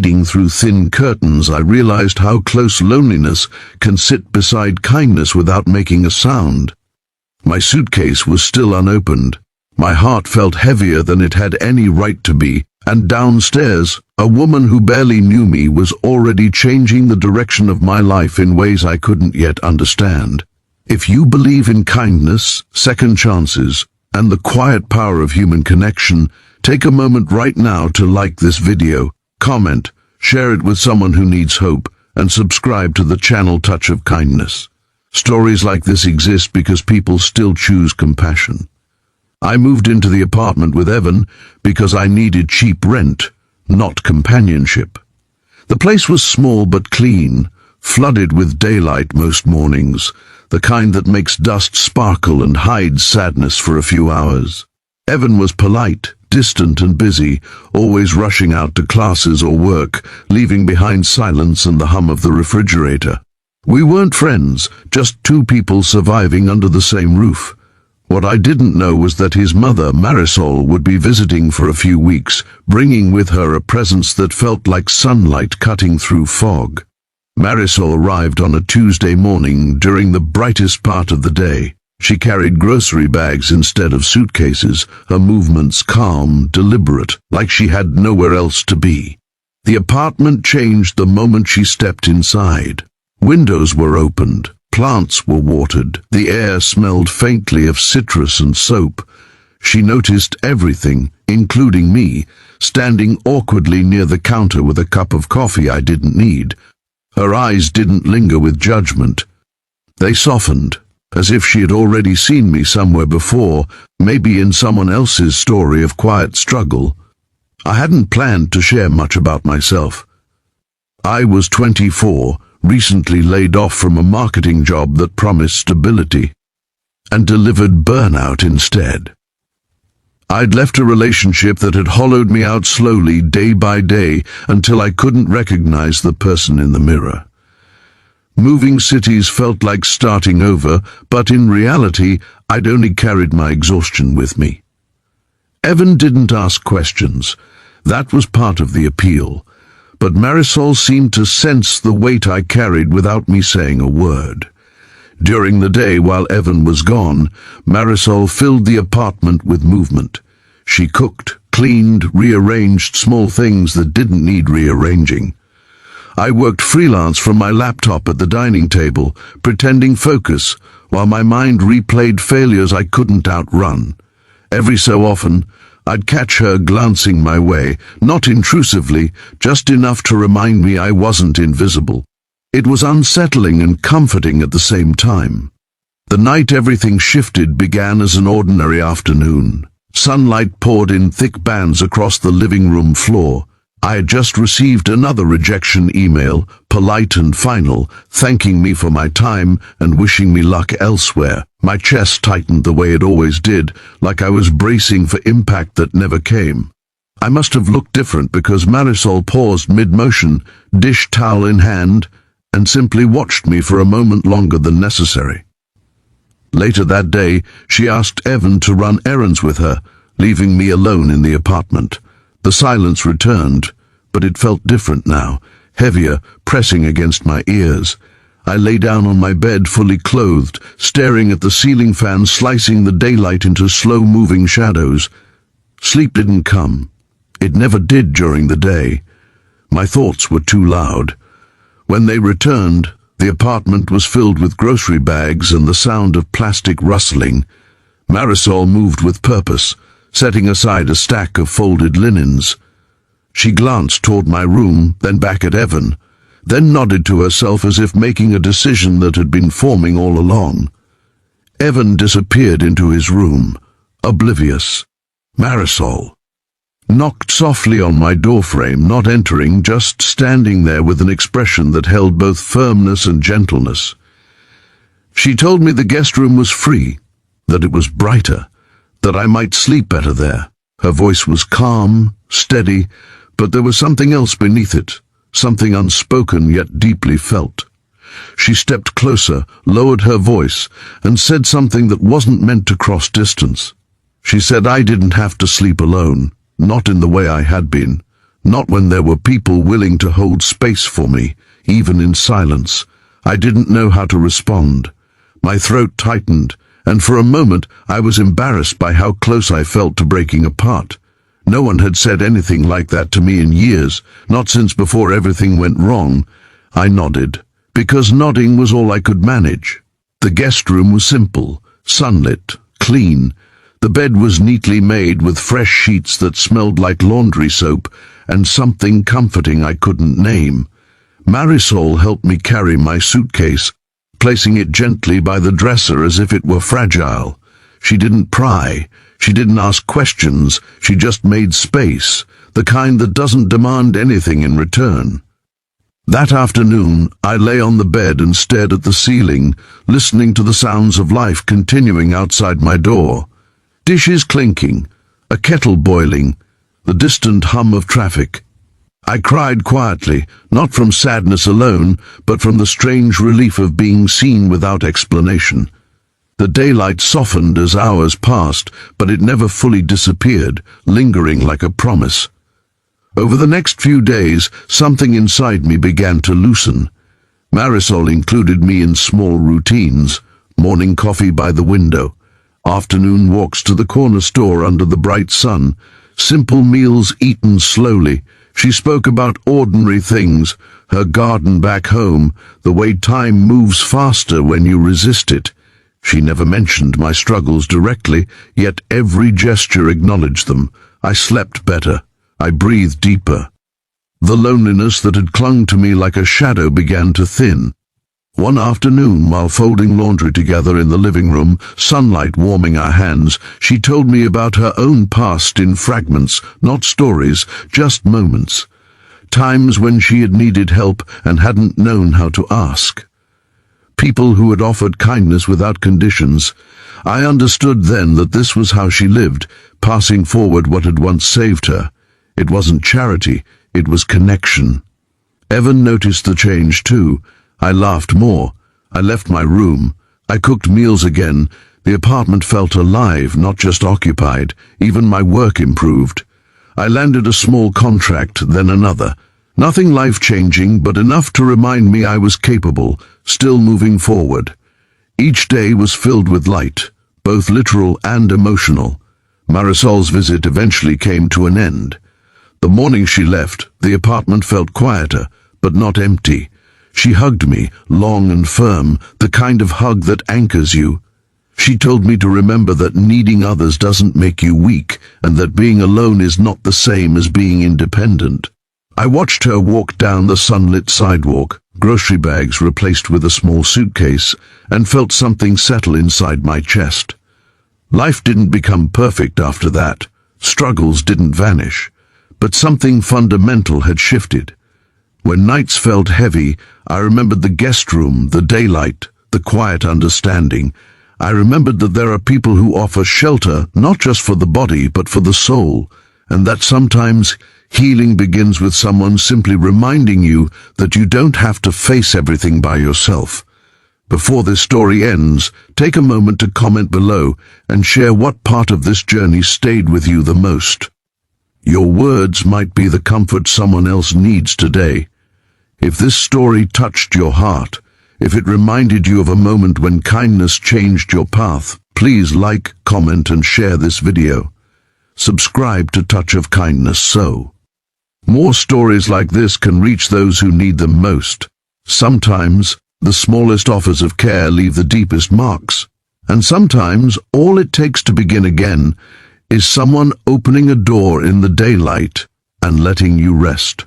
reading through thin curtains, I realized how close loneliness can sit beside kindness without making a sound. My suitcase was still unopened. My heart felt heavier than it had any right to be, and downstairs, a woman who barely knew me was already changing the direction of my life in ways I couldn't yet understand. If you believe in kindness, second chances, and the quiet power of human connection, take a moment right now to like this video, comment, share it with someone who needs hope, and subscribe to the channel Touch of Kindness. Stories like this exist because people still choose compassion. I moved into the apartment with Evan because I needed cheap rent, not companionship. The place was small but clean, flooded with daylight most mornings, the kind that makes dust sparkle and hides sadness for a few hours. Evan was polite, distant and busy, always rushing out to classes or work, leaving behind silence and the hum of the refrigerator. We weren't friends, just two people surviving under the same roof. What I didn't know was that his mother, Marisol, would be visiting for a few weeks, bringing with her a presence that felt like sunlight cutting through fog. Marisol arrived on a Tuesday morning during the brightest part of the day. She carried grocery bags instead of suitcases, her movements calm, deliberate, like she had nowhere else to be. The apartment changed the moment she stepped inside. Windows were opened. Plants were watered. The air smelled faintly of citrus and soap. She noticed everything, including me, standing awkwardly near the counter with a cup of coffee I didn't need. Her eyes didn't linger with judgment. They softened, as if she had already seen me somewhere before, maybe in someone else's story of quiet struggle. I hadn't planned to share much about myself. I was 24, recently laid off from a marketing job that promised stability, and delivered burnout instead. I'd left a relationship that had hollowed me out slowly, day by day, until I couldn't recognize the person in the mirror. Moving cities felt like starting over, but in reality, I'd only carried my exhaustion with me. Evan didn't ask questions. That was part of the appeal. But Marisol seemed to sense the weight I carried without me saying a word. During the day, while Evan was gone, Marisol filled the apartment with movement. She cooked, cleaned, rearranged small things that didn't need rearranging. I worked freelance from my laptop at the dining table, pretending focus, while my mind replayed failures I couldn't outrun. Every so often, I'd catch her glancing my way, not intrusively, just enough to remind me I wasn't invisible. It was unsettling and comforting at the same time. The night everything shifted began as an ordinary afternoon. Sunlight poured in thick bands across the living room floor. I had just received another rejection email, polite and final, thanking me for my time and wishing me luck elsewhere. My chest tightened the way it always did, like I was bracing for impact that never came. I must have looked different because Marisol paused mid-motion, dish towel in hand, and simply watched me for a moment longer than necessary. Later that day, she asked Evan to run errands with her, leaving me alone in the apartment. The silence returned, but it felt different now, heavier, pressing against my ears. I lay down on my bed fully clothed, staring at the ceiling fan slicing the daylight into slow-moving shadows. Sleep didn't come. It never did during the day. My thoughts were too loud. When they returned, the apartment was filled with grocery bags and the sound of plastic rustling. Marisol moved with purpose, setting aside a stack of folded linens. She glanced toward my room, then back at Evan, then nodded to herself as if making a decision that had been forming all along. Evan disappeared into his room, oblivious. Marisol knocked softly on my doorframe, not entering, just standing there with an expression that held both firmness and gentleness. She told me the guest room was free, that it was brighter, that I might sleep better there. Her voice was calm, steady, but there was something else beneath it, something unspoken yet deeply felt. She stepped closer, lowered her voice, and said something that wasn't meant to cross distance. She said I didn't have to sleep alone, not in the way I had been, Not when there were people willing to hold space for me, even in silence. I didn't know how to respond. My throat tightened, and for a moment I was embarrassed by how close I felt to breaking apart. No one had said anything like that to me in years, not since before everything went wrong. I nodded, because nodding was all I could manage. The guest room was simple, sunlit, clean. The bed was neatly made with fresh sheets that smelled like laundry soap and something comforting I couldn't name. Marisol helped me carry my suitcase, placing it gently by the dresser as if it were fragile. She didn't pry. She didn't ask questions. She just made space, the kind that doesn't demand anything in return. That afternoon, I lay on the bed and stared at the ceiling, listening to the sounds of life continuing outside my door. Dishes clinking, a kettle boiling, the distant hum of traffic. I cried quietly, not from sadness alone, but from the strange relief of being seen without explanation. The daylight softened as hours passed, but it never fully disappeared, lingering like a promise. Over the next few days, something inside me began to loosen. Marisol included me in small routines: morning coffee by the window, afternoon walks to the corner store under the bright sun, simple meals eaten slowly. She spoke about ordinary things, her garden back home, the way time moves faster when you resist it. She never mentioned my struggles directly, yet every gesture acknowledged them. I slept better. I breathed deeper. The loneliness that had clung to me like a shadow began to thin. One afternoon, while folding laundry together in the living room, sunlight warming our hands, she told me about her own past in fragments, not stories, just moments. Times when she had needed help and hadn't known how to ask. People who had offered kindness without conditions. I understood then that this was how she lived, passing forward what had once saved her. It wasn't charity, it was connection. Evan noticed the change too. I laughed more. I left my room. I cooked meals again. The apartment felt alive, not just occupied. Even my work improved. I landed a small contract, then another. Nothing life-changing, but enough to remind me I was capable, still moving forward. Each day was filled with light, both literal and emotional. Marisol's visit eventually came to an end. The morning she left, the apartment felt quieter, but not empty. She hugged me, long and firm, the kind of hug that anchors you. She told me to remember that needing others doesn't make you weak, and that being alone is not the same as being independent. I watched her walk down the sunlit sidewalk, grocery bags replaced with a small suitcase, and felt something settle inside my chest. Life didn't become perfect after that. Struggles didn't vanish. But something fundamental had shifted. When nights felt heavy, I remembered the guest room, the daylight, the quiet understanding. I remembered that there are people who offer shelter not just for the body but for the soul, and that sometimes healing begins with someone simply reminding you that you don't have to face everything by yourself. Before this story ends, take a moment to comment below and share what part of this journey stayed with you the most. Your words might be the comfort someone else needs today. If this story touched your heart, if it reminded you of a moment when kindness changed your path, please like, comment, and share this video. Subscribe to Touch of Kindness so more stories like this can reach those who need them most. Sometimes, the smallest offers of care leave the deepest marks. And sometimes, all it takes to begin again is someone opening a door in the daylight and letting you rest.